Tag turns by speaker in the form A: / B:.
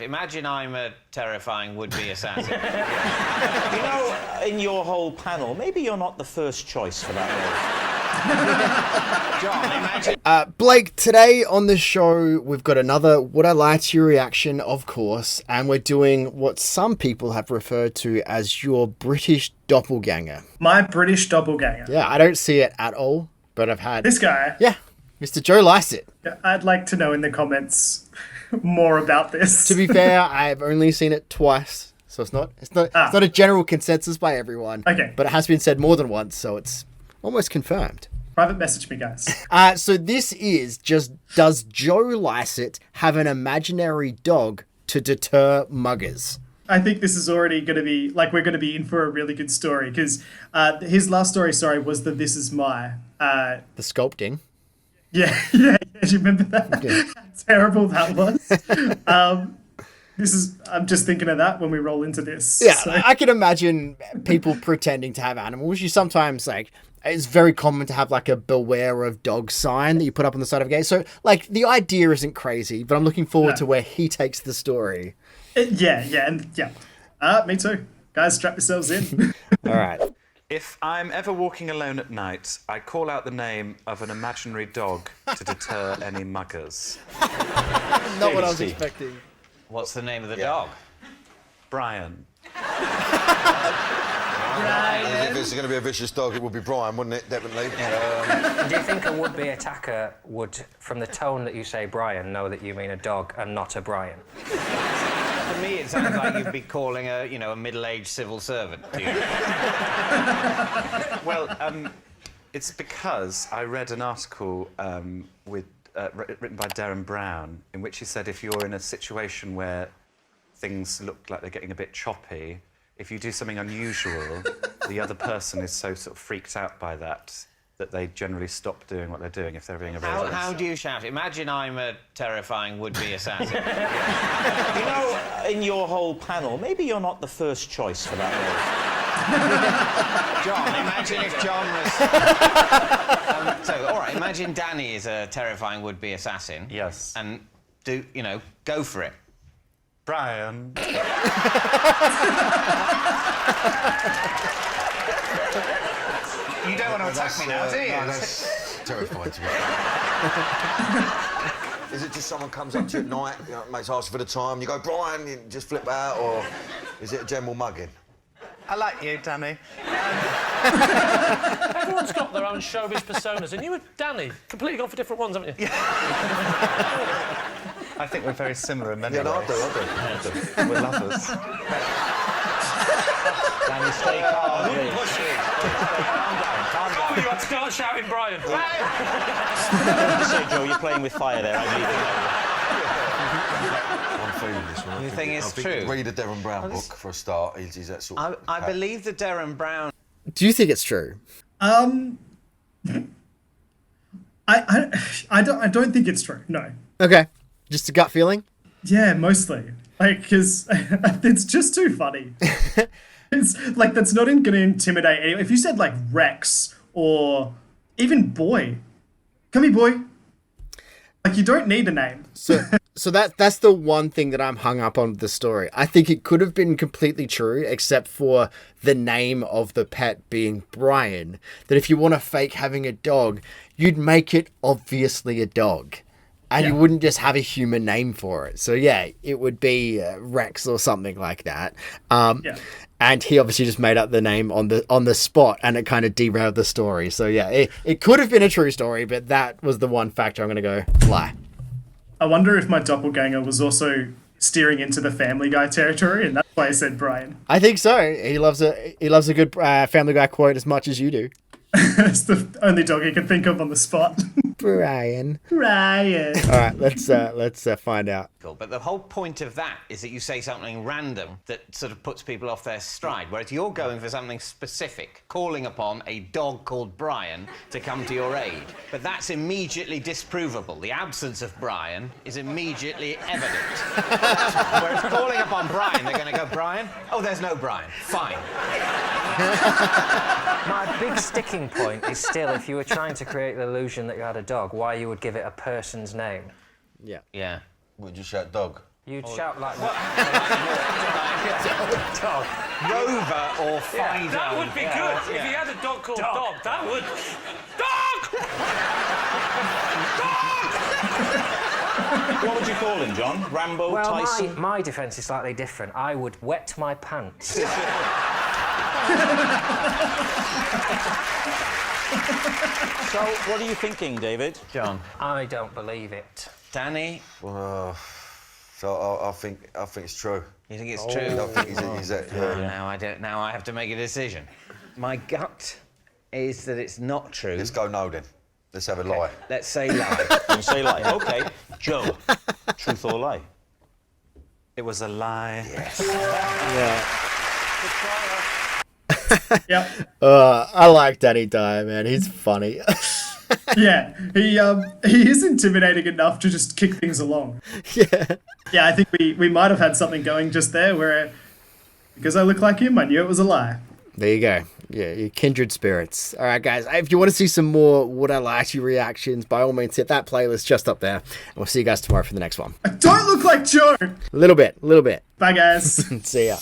A: Imagine I'm a terrifying would-be assassin.
B: You know, in your whole panel, maybe you're not the first choice for that role.
A: John, imagine...
C: Blake, today on the show, we've got another Would I Lie to You reaction, of course, and we're doing what some people have referred to as your British doppelganger.
D: My British doppelganger.
C: Yeah, I don't see it at all, but I've had...
D: This guy.
C: Yeah, Mr. Joe Lycett.
D: I'd like to know in the comments more about this.
C: To be fair, I've only seen it twice, so it's not a general consensus by everyone.
D: Okay.
C: But it has been said more than once, so it's almost confirmed.
D: Private message me, guys.
C: So this is just, does Joe Lycett have an imaginary dog to deter muggers?
D: I think this is already going to be, like, we're going to be in for a really good story, because his last story, was the This Is My.
C: The sculpting.
D: Yeah, do you remember that?
C: Okay.
D: How terrible that was. I'm just thinking of that when we roll into this.
C: Yeah,
D: so.
C: I can imagine people pretending to have animals. You sometimes, like, it's very common to have, like, a beware of dog sign that you put up on the side of a gate. So, like, the idea isn't crazy, but I'm looking forward to where he takes the story.
D: Yeah. Me too. Guys, strap yourselves in.
C: All right.
E: If I'm ever walking alone at night, I call out the name of an imaginary dog to deter any muggers.
C: Not what I was expecting.
A: What's the name of the dog?
E: Brian.
F: If it's going to be a vicious dog, it would be Brian, wouldn't it? Definitely.
G: Do you think a would-be attacker would, from the tone that you say Brian, know that you mean a dog and not a Brian?
A: For me, it sounds like you'd be calling a middle-aged civil servant.
E: Well, it's because I read an article written by Darren Brown in which he said if you're in a situation where things look like they're getting a bit choppy, if you do something unusual, the other person is so sort of freaked out by that they generally stop doing what they're doing if they're being a very...
A: How do you shout? Imagine I'm a terrifying would-be assassin.
B: You know, in your whole panel, maybe you're not the first choice for that role.
A: John, imagine if John was... all right, imagine Danny is a terrifying would-be assassin.
E: Yes.
A: And go for it.
E: Brian.
A: You don't want to attack me now, do you?
F: No, that's terrifying to me. Is it just someone comes up to you at night, mates ask you for the time, you go, Brian, you just flip out, or is it a general mugging?
E: I like you, Danny.
H: Everyone's got their own showbiz personas, and you and Danny completely gone for different ones, haven't you?
E: I think we're very similar in many ways.
F: I do.
E: We're lovers.
A: Danny, stay calm, please.
H: Calm down. You have to start shouting Brian.
B: So, Joe, you're playing with fire there. I'm
F: feeling this one.
A: You think it's true?
F: Read a Darren Brown book for a start. He's that sort of...
A: I believe that Darren Brown...
C: Do you think it's true?
D: I don't think it's true, no.
C: Okay. Just a gut feeling?
D: Yeah, mostly. Like, because it's just too funny. It's like, that's not going to intimidate anyone. If you said, like, Rex or even Boy, come here, boy. Like, you don't need a name.
C: So that's the one thing that I'm hung up on with the story. I think it could have been completely true, except for the name of the pet being Brian. That if you want to fake having a dog, you'd make it obviously a dog. And you wouldn't just have a human name for it. So, yeah, it would be Rex or something like that. And he obviously just made up the name on the spot, and it kind of derailed the story. So, yeah, it could have been a true story, but that was the one factor I'm going to go lie. I
D: wonder if my doppelganger was also steering into the Family Guy territory, and that's why I said Brian.
C: I think so. He loves a good Family Guy quote as much as you do.
D: It's the only dog he can think of on the spot.
C: Brian.
D: All
C: right, let's find out.
A: But the whole point of that is that you say something random that sort of puts people off their stride, whereas you're going for something specific, calling upon a dog called Brian to come to your aid. But that's immediately disprovable. The absence of Brian is immediately evident. Whereas calling upon Brian, they're going to go, Brian? Oh, there's no Brian. Fine.
G: My big sticking point is still, if you were trying to create the illusion that you had a dog, why you would give it a person's name.
C: Yeah.
A: Yeah.
F: Would you shout dog?
G: You'd shout like
A: Dog. Rover or Fido.
H: That would be good. If he had a dog called Dog, that would... Dog!
B: What would you call him, John? Rambo,
G: Well,
B: Tyson?
G: my defence is slightly different. I would wet my pants.
B: So, what are you thinking, David?
A: John.
G: I don't believe it.
A: Danny,
F: So I think it's true.
A: you think it's true?
F: I think he's
A: Oh, now I don't. Now I have to make a decision. My gut is that it's not true.
F: Let's go no then. Let's have a lie.
A: Let's say lie.
B: You say lie. OK. Joe, truth or lie?
E: It was a lie.
D: Yep.
C: I like Danny Dyer, man. He's funny.
D: Yeah, he is intimidating enough to just kick things along.
C: Yeah.
D: Yeah, I think we might have had something going just there where, because I look like him, I knew it was a lie.
C: There you go. Yeah, you're kindred spirits. All right, guys. If you want to see some more Would I Lie to You reactions, by all means, hit that playlist just up there. And we'll see you guys tomorrow for the next one.
D: I don't look like Joe!
C: A little bit.
D: Bye, guys.
C: See ya.